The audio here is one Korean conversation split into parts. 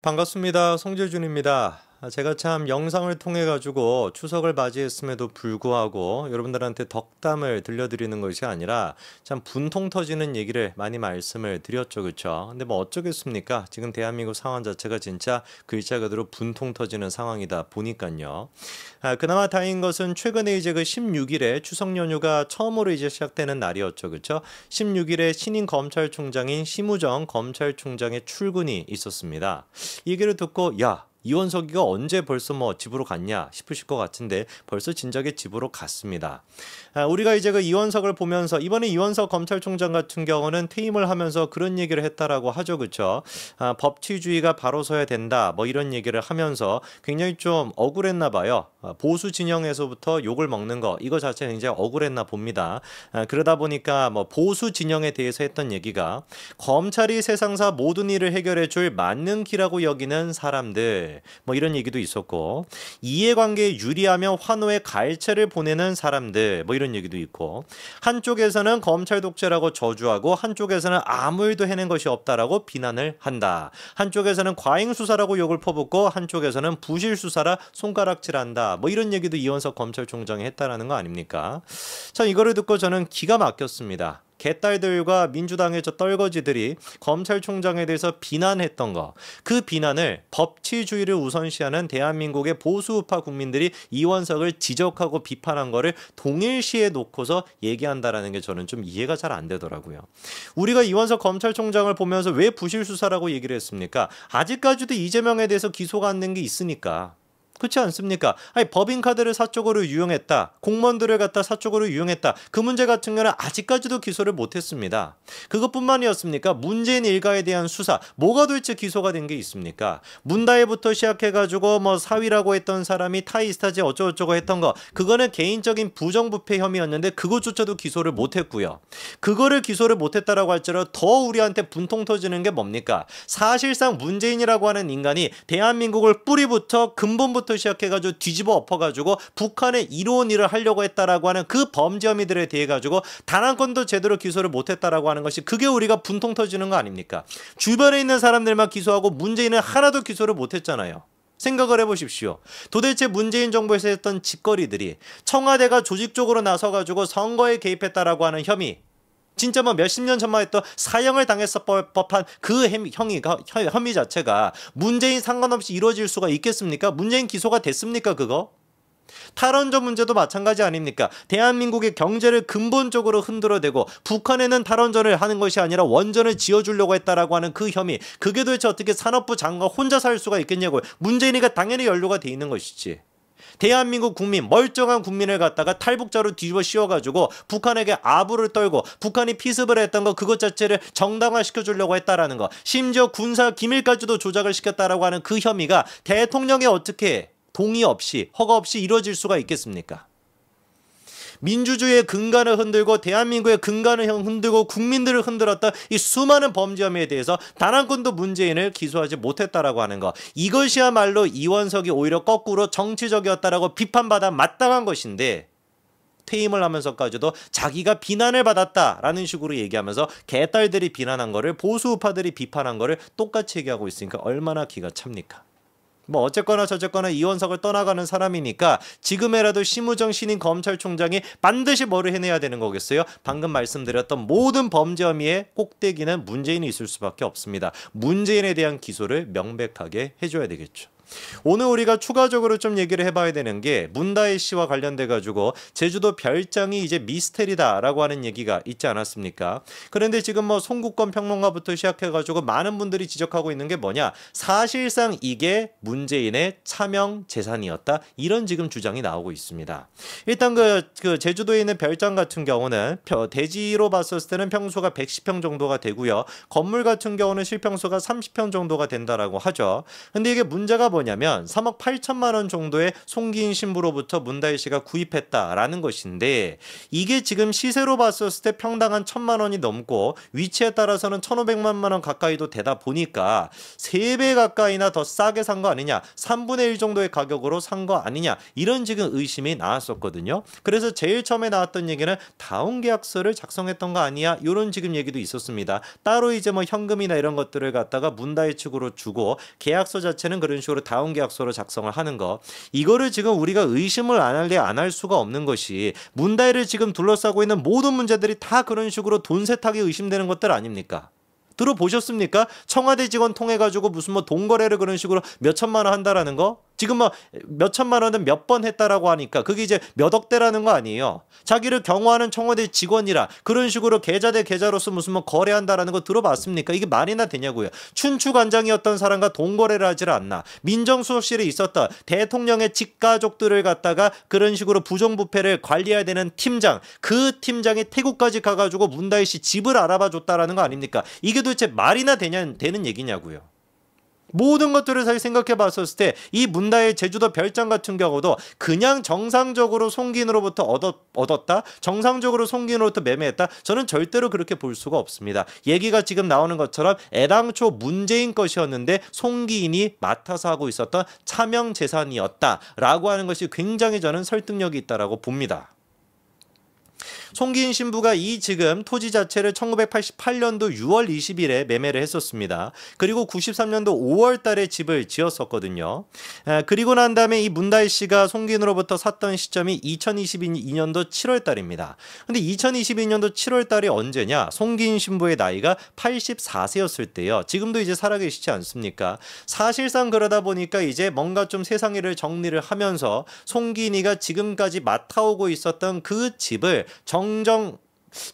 반갑습니다. 송재준입니다. 제가 참 영상을 통해 가지고 추석을 맞이했음에도 불구하고 여러분들한테 덕담을 들려드리는 것이 아니라 참 분통 터지는 얘기를 많이 말씀을 드렸죠. 그쵸? 근데 뭐 어쩌겠습니까? 지금 대한민국 상황 자체가 진짜 글자 그대로 분통 터지는 상황이다 보니까요. 그나마 다행인 것은 최근에 이제 그 16일에 추석 연휴가 처음으로 이제 시작되는 날이었죠. 그쵸? 16일에 신임 검찰총장인 심우정 검찰총장의 출근이 있었습니다. 이 얘기를 듣고 이원석이가 언제 벌써 뭐 집으로 갔냐 싶으실 것 같은데 벌써 진작에 집으로 갔습니다. 우리가 이제 그 이원석을 보면서 이번에 이원석 검찰총장 같은 경우는 퇴임을 하면서 그런 얘기를 했다라고 하죠. 그렇죠? 법치주의가 바로 서야 된다 뭐 이런 얘기를 하면서 굉장히 좀 억울했나 봐요. 보수 진영에서부터 욕을 먹는 거 이거 자체가 굉장히 억울했나 봅니다. 그러다 보니까 뭐 보수 진영에 대해서 했던 얘기가 검찰이 세상사 모든 일을 해결해 줄 맞는 기라고 여기는 사람들 뭐 이런 얘기도 있었고 이해관계에 유리하며 환호의 갈채를 보내는 사람들 뭐 이런 얘기도 있고 한쪽에서는 검찰 독재라고 저주하고 한쪽에서는 아무 일도 해낸 것이 없다라고 비난을 한다. 한쪽에서는 과잉 수사라고 욕을 퍼붓고 한쪽에서는 부실 수사라 손가락질한다. 뭐 이런 얘기도 이원석 검찰총장이 했다라는 거 아닙니까? 참 이거를 듣고 저는 기가 막혔습니다. 개딸들과 민주당의 저 떨거지들이 검찰총장에 대해서 비난했던 거, 그 비난을 법치주의를 우선시하는 대한민국의 보수우파 국민들이 이원석을 지적하고 비판한 거를 동일시에 놓고서 얘기한다라는 게 저는 좀 이해가 잘 안 되더라고요. 우리가 이원석 검찰총장을 보면서 왜 부실 수사라고 얘기를 했습니까? 아직까지도 이재명에 대해서 기소가 안 된 게 있으니까. 그렇지 않습니까? 아니, 법인카드를 사적으로 유용했다. 공무원들을 갖다 사적으로 유용했다. 그 문제 같은 경우는 아직까지도 기소를 못했습니다. 그것뿐만이었습니까? 문재인 일가에 대한 수사 뭐가 도대체 기소가 된 게 있습니까? 문다혜부터 시작해가지고 뭐 사위라고 했던 사람이 타이스타제 어쩌고저쩌고 했던 거 그거는 개인적인 부정부패 혐의였는데 그것조차도 기소를 못했고요. 그거를 기소를 못했다라고 할지라도 더 우리한테 분통 터지는 게 뭡니까? 사실상 문재인이라고 하는 인간이 대한민국을 뿌리부터 근본부터 시작해가지고 뒤집어 엎어가지고 북한에 이로운 일을 하려고 했다라고 하는 그 범죄 혐의들에 대해 가지고 단 한 건도 제대로 기소를 못했다라고 하는 것이 그게 우리가 분통 터지는 거 아닙니까? 주변에 있는 사람들만 기소하고 문재인은 하나도 기소를 못했잖아요. 생각을 해보십시오. 도대체 문재인 정부에서 했던 짓거리들이 청와대가 조직적으로 나서가지고 선거에 개입했다라고 하는 혐의 진짜 뭐 몇십 년 전만 했던 사형을 당했을 법한 그 혐의 자체가 문재인 상관없이 이루어질 수가 있겠습니까? 문재인 기소가 됐습니까 그거? 탈원전 문제도 마찬가지 아닙니까? 대한민국의 경제를 근본적으로 흔들어대고 북한에는 탈원전을 하는 것이 아니라 원전을 지어주려고 했다라고 하는 그 혐의 그게 도대체 어떻게 산업부 장관 혼자 살 수가 있겠냐고요. 문재인이가 당연히 연루가 돼 있는 것이지. 대한민국 국민 멀쩡한 국민을 갖다가 탈북자로 뒤집어 씌워가지고 북한에게 아부를 떨고 북한이 피습을 했던 거 그것 자체를 정당화시켜 주려고 했다라는 거 심지어 군사 기밀까지도 조작을 시켰다라고 하는 그 혐의가 대통령의 어떻게 동의 없이 허가 없이 이루어질 수가 있겠습니까? 민주주의의 근간을 흔들고 대한민국의 근간을 흔들고 국민들을 흔들었던 이 수많은 범죄 혐의에 대해서 단 한 건도 문재인을 기소하지 못했다라고 하는 거 이것이야말로 이원석이 오히려 거꾸로 정치적이었다라고 비판받아 마땅한 것인데 퇴임을 하면서까지도 자기가 비난을 받았다라는 식으로 얘기하면서 개딸들이 비난한 거를 보수우파들이 비판한 거를 똑같이 얘기하고 있으니까 얼마나 기가 찹니까? 뭐 어쨌거나 저쨌거나 이원석을 떠나가는 사람이니까 지금이라도 심우정 신임 검찰총장이 반드시 뭐를 해내야 되는 거겠어요? 방금 말씀드렸던 모든 범죄 혐의의 꼭대기는 문재인이 있을 수밖에 없습니다. 문재인에 대한 기소를 명백하게 해줘야 되겠죠. 오늘 우리가 추가적으로 좀 얘기를 해봐야 되는 게 문다혜 씨와 관련돼 가지고 제주도 별장이 이제 미스테리다라고 하는 얘기가 있지 않았습니까? 그런데 지금 뭐 송국권 평론가부터 시작해가지고 많은 분들이 지적하고 있는 게 뭐냐? 사실상 이게 문재인의 차명 재산이었다 이런 지금 주장이 나오고 있습니다. 일단 그 제주도에 있는 별장 같은 경우는 대지로 봤었을 때는 평수가 110평 정도가 되고요. 건물 같은 경우는 실평수가 30평 정도가 된다라고 하죠. 근데 이게 문제가 뭐냐면 3억 8천만 원 정도의 송기인 신부로부터 문다혜 씨가 구입했다라는 것인데 이게 지금 시세로 봤었을 때 평당 한 1,000만 원이 넘고 위치에 따라서는 1,500만 원 가까이도 되다 보니까 3배 가까이나 더 싸게 산 거 아니냐, 3분의 1 정도의 가격으로 산 거 아니냐, 이런 지금 의심이 나왔었거든요. 그래서 제일 처음에 나왔던 얘기는 다운 계약서를 작성했던 거 아니야, 이런 지금 얘기도 있었습니다. 따로 이제 뭐 현금이나 이런 것들을 갖다가 문다혜 측으로 주고 계약서 자체는 그런 식으로 다운 계약서로 작성을 하는 거, 이거를 지금 우리가 의심을 안 할 수가 없는 것이 문다혜를 지금 둘러싸고 있는 모든 문제들이 다 그런 식으로 돈 세탁이 의심되는 것들 아닙니까? 들어보셨습니까? 청와대 직원 통해 가지고 무슨 뭐 돈 거래를 그런 식으로 몇 천만 원 한다라는 거? 지금 뭐 몇 천만 원은 몇 번 했다라고 하니까 그게 이제 몇 억대라는 거 아니에요. 자기를 경호하는 청와대 직원이라 그런 식으로 계좌 대 계좌로서 무슨 뭐 거래한다라는 거 들어봤습니까? 이게 말이나 되냐고요. 춘추관장이었던 사람과 돈 거래를 하질 않나. 민정수석실에 있었던 대통령의 직가족들을 갖다가 그런 식으로 부정부패를 관리해야 되는 팀장, 그 팀장이 태국까지 가가지고 문다혜 씨 집을 알아봐 줬다라는 거 아닙니까? 이게 도대체 말이나 되는 얘기냐고요. 모든 것들을 잘 생각해 봤었을 때 이 문다혜 제주도 별장 같은 경우도 그냥 정상적으로 송기인으로부터 얻었다? 정상적으로 송기인으로부터 매매했다? 저는 절대로 그렇게 볼 수가 없습니다. 얘기가 지금 나오는 것처럼 애당초 문재인 것이었는데 송기인이 맡아서 하고 있었던 차명 재산이었다라고 하는 것이 굉장히 저는 설득력이 있다라고 봅니다. 송기인 신부가 이 지금 토지 자체를 1988년도 6월 20일에 매매를 했었습니다. 그리고 93년도 5월 달에 집을 지었었거든요. 그리고 난 다음에 이 문다혜 씨가 송기인으로부터 샀던 시점이 2022년도 7월 달입니다. 근데 2022년도 7월 달이 언제냐? 송기인 신부의 나이가 84세였을 때요. 지금도 이제 살아계시지 않습니까? 사실상 그러다 보니까 이제 뭔가 좀 세상 일을 정리를 하면서 송기인이가 지금까지 맡아오고 있었던 그 집을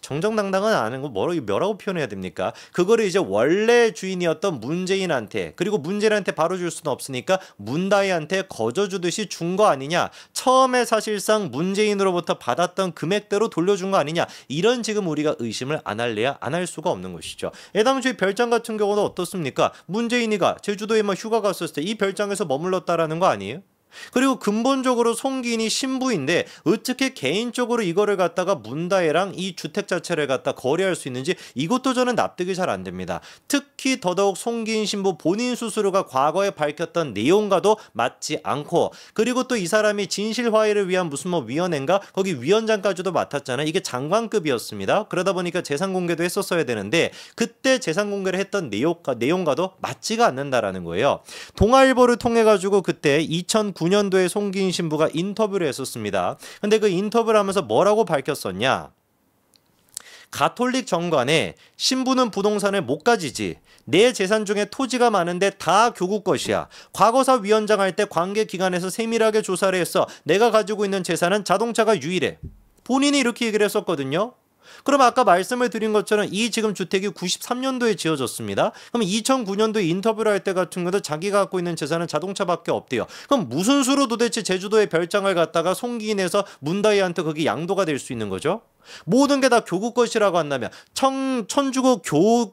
정정당당은 아닌 거 뭐라고 표현해야 됩니까? 그거를 이제 원래 주인이었던 문재인한테, 그리고 문재인한테 바로 줄 수는 없으니까 문다혜한테 거저 주듯이 준 거 아니냐, 처음에 사실상 문재인으로부터 받았던 금액대로 돌려준 거 아니냐, 이런 지금 우리가 의심을 안 할래야 안 할 수가 없는 것이죠. 애당초에 별장 같은 경우는 어떻습니까? 문재인이가 제주도에 뭐 휴가 갔었을 때 이 별장에서 머물렀다라는 거 아니에요? 그리고 근본적으로 송기인이 신부인데 어떻게 개인적으로 이거를 갖다가 문다혜랑 이 주택 자체를 갖다 거래할 수 있는지, 이것도 저는 납득이 잘 안 됩니다. 특히 더더욱 송기인 신부 본인 스스로가 과거에 밝혔던 내용과도 맞지 않고, 그리고 또 이 사람이 진실화해를 위한 무슨 뭐 위원회인가 거기 위원장까지도 맡았잖아요. 이게 장관급이었습니다. 그러다 보니까 재산 공개도 했었어야 되는데 그때 재산 공개를 했던 내용과도 맞지가 않는다라는 거예요. 동아일보를 통해 가지고 그때 2009년도에 송기인 신부가 인터뷰를 했었습니다. 근데 그 인터뷰를 하면서 뭐라고 밝혔었냐? 가톨릭 정관에 신부는 부동산을 못 가지지. 내 재산 중에 토지가 많은데 다 교구 것이야. 과거사 위원장 할 때 관계기관에서 세밀하게 조사를 했어. 내가 가지고 있는 재산은 자동차가 유일해. 본인이 이렇게 얘기를 했었거든요. 그럼 아까 말씀을 드린 것처럼 이 지금 주택이 93년도에 지어졌습니다. 그럼 2009년도에 인터뷰를 할 때 같은 경우도 자기가 갖고 있는 재산은 자동차밖에 없대요. 그럼 무슨 수로 도대체 제주도의 별장을 갖다가 송기인해서 문다혜한테 거기 양도가 될 수 있는 거죠? 모든 게 다 교구 것이라고 한다면 천주교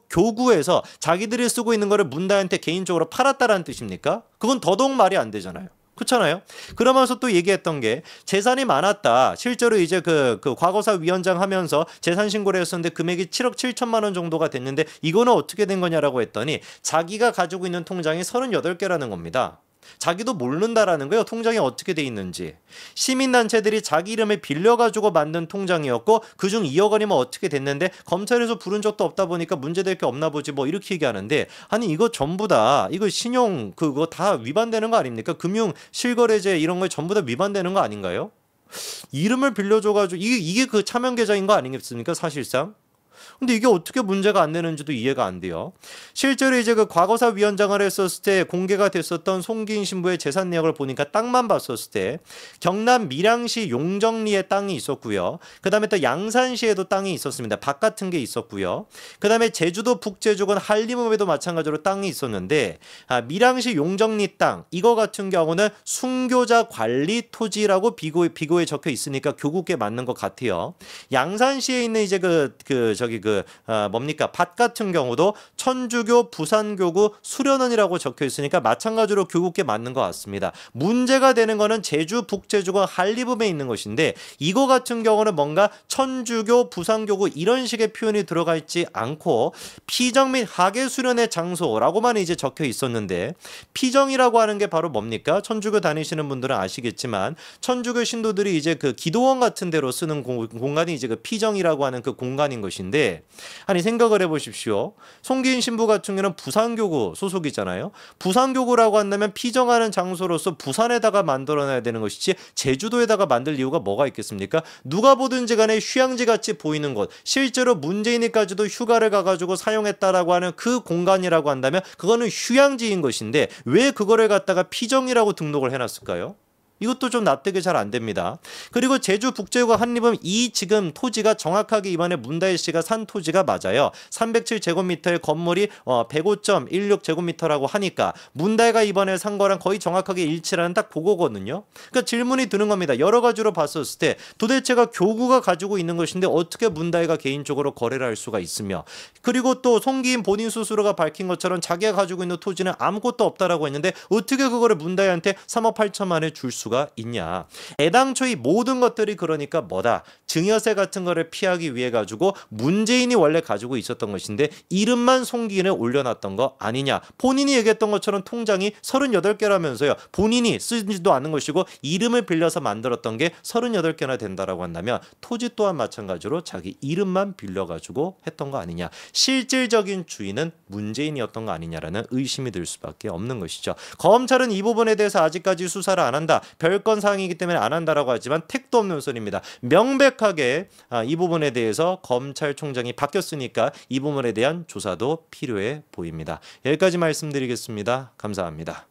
교구에서 자기들이 쓰고 있는 거를 문다혜한테 개인적으로 팔았다라는 뜻입니까? 그건 더더욱 말이 안 되잖아요. 그렇잖아요. 그러면서 또 얘기했던 게 재산이 많았다. 실제로 이제 그 과거사 위원장 하면서 재산 신고를 했었는데 금액이 7억 7천만 원 정도가 됐는데 이거는 어떻게 된 거냐라고 했더니 자기가 가지고 있는 통장이 38개라는 겁니다. 자기도 모른다라는 거예요. 통장이 어떻게 돼 있는지. 시민단체들이 자기 이름을 빌려가지고 만든 통장이었고 그중 2억 원이면 어떻게 됐는데 검찰에서 부른 적도 없다 보니까 문제될 게 없나 보지 뭐 이렇게 얘기하는데, 아니 이거 전부 다 이거 신용 그거 다 위반되는 거 아닙니까? 금융 실거래제 이런 거에 전부 다 위반되는 거 아닌가요? 이름을 빌려줘가지고 이게 그 차명 계좌인 거 아니겠습니까? 사실상. 근데 이게 어떻게 문제가 안 되는지도 이해가 안 돼요. 실제로 이제 그 과거사 위원장을 했었을 때 공개가 됐었던 송기인 신부의 재산 내역을 보니까 땅만 봤었을 때 경남 밀양시 용정리에 땅이 있었고요. 그 다음에 또 양산시에도 땅이 있었습니다. 밭 같은 게 있었고요. 그 다음에 제주도 북제주군 한림읍에도 마찬가지로 땅이 있었는데 밀양시 용정리 땅 이거 같은 경우는 순교자 관리 토지라고 비고에 적혀 있으니까 교구께 맞는 것 같아요. 양산시에 있는 이제 저기 저기 뭡니까 밭 같은 경우도 천주교 부산교구 수련원이라고 적혀 있으니까 마찬가지로 교구께 맞는 것 같습니다. 문제가 되는 거는 제주 북제주가 한리붐에 있는 것인데 이거 같은 경우는 뭔가 천주교 부산교구 이런 식의 표현이 들어가 있지 않고 피정 및 하계 수련의 장소라고만 이제 적혀 있었는데 피정이라고 하는 게 바로 뭡니까? 천주교 다니시는 분들은 아시겠지만 천주교 신도들이 이제 기도원 같은 데로 쓰는 공간이 이제 피정이라고 하는 그 공간인 것인데 아니 생각을 해보십시오. 송기인 신부 같은 경우는 부산교구 소속이잖아요. 부산교구라고 한다면 피정하는 장소로서 부산에다가 만들어놔야 되는 것이지 제주도에다가 만들 이유가 뭐가 있겠습니까? 누가 보든지 간에 휴양지 같이 보이는 곳, 실제로 문재인이까지도 휴가를 가가지고 사용했다라고 하는 그 공간이라고 한다면 그거는 휴양지인 것인데 왜 그거를 갖다가 피정이라고 등록을 해놨을까요? 이것도 좀 납득이 잘 안 됩니다. 그리고 제주 북제구가 한리붐 이 지금 토지가 정확하게 이번에 문다혜 씨가 산 토지가 맞아요. 307제곱미터의 건물이 105.16제곱미터라고 하니까 문다혜가 이번에 산 거랑 거의 정확하게 일치라는 딱 그거거든요. 그러니까 질문이 드는 겁니다. 여러 가지로 봤었을 때 도대체가 교구가 가지고 있는 것인데 어떻게 문다혜가 개인적으로 거래를 할 수가 있으며 그리고 또 송기인 본인 스스로가 밝힌 것처럼 자기가 가지고 있는 토지는 아무것도 없다라고 했는데 어떻게 그거를 문다혜한테 3억 8천만에 줄 수가 있냐. 애당초 이 모든 것들이 그러니까 뭐다. 증여세 같은 거를 피하기 위해 가지고 문재인이 원래 가지고 있었던 것인데 이름만 송기인에 올려놨던 거 아니냐. 본인이 얘기했던 것처럼 통장이 38개라면서요. 본인이 쓰지도 않은 것이고 이름을 빌려서 만들었던 게 38개나 된다라고 한다면 토지 또한 마찬가지로 자기 이름만 빌려가지고 했던 거 아니냐. 실질적인 주인은 문재인이었던 거 아니냐라는 의심이 들 수밖에 없는 것이죠. 검찰은 이 부분에 대해서 아직까지 수사를 안 한다. 별건 사항이기 때문에 안 한다라고 하지만 택도 없는 소리입니다. 명백하게 이 부분에 대해서 검찰총장이 바뀌었으니까 이 부분에 대한 조사도 필요해 보입니다. 여기까지 말씀드리겠습니다. 감사합니다.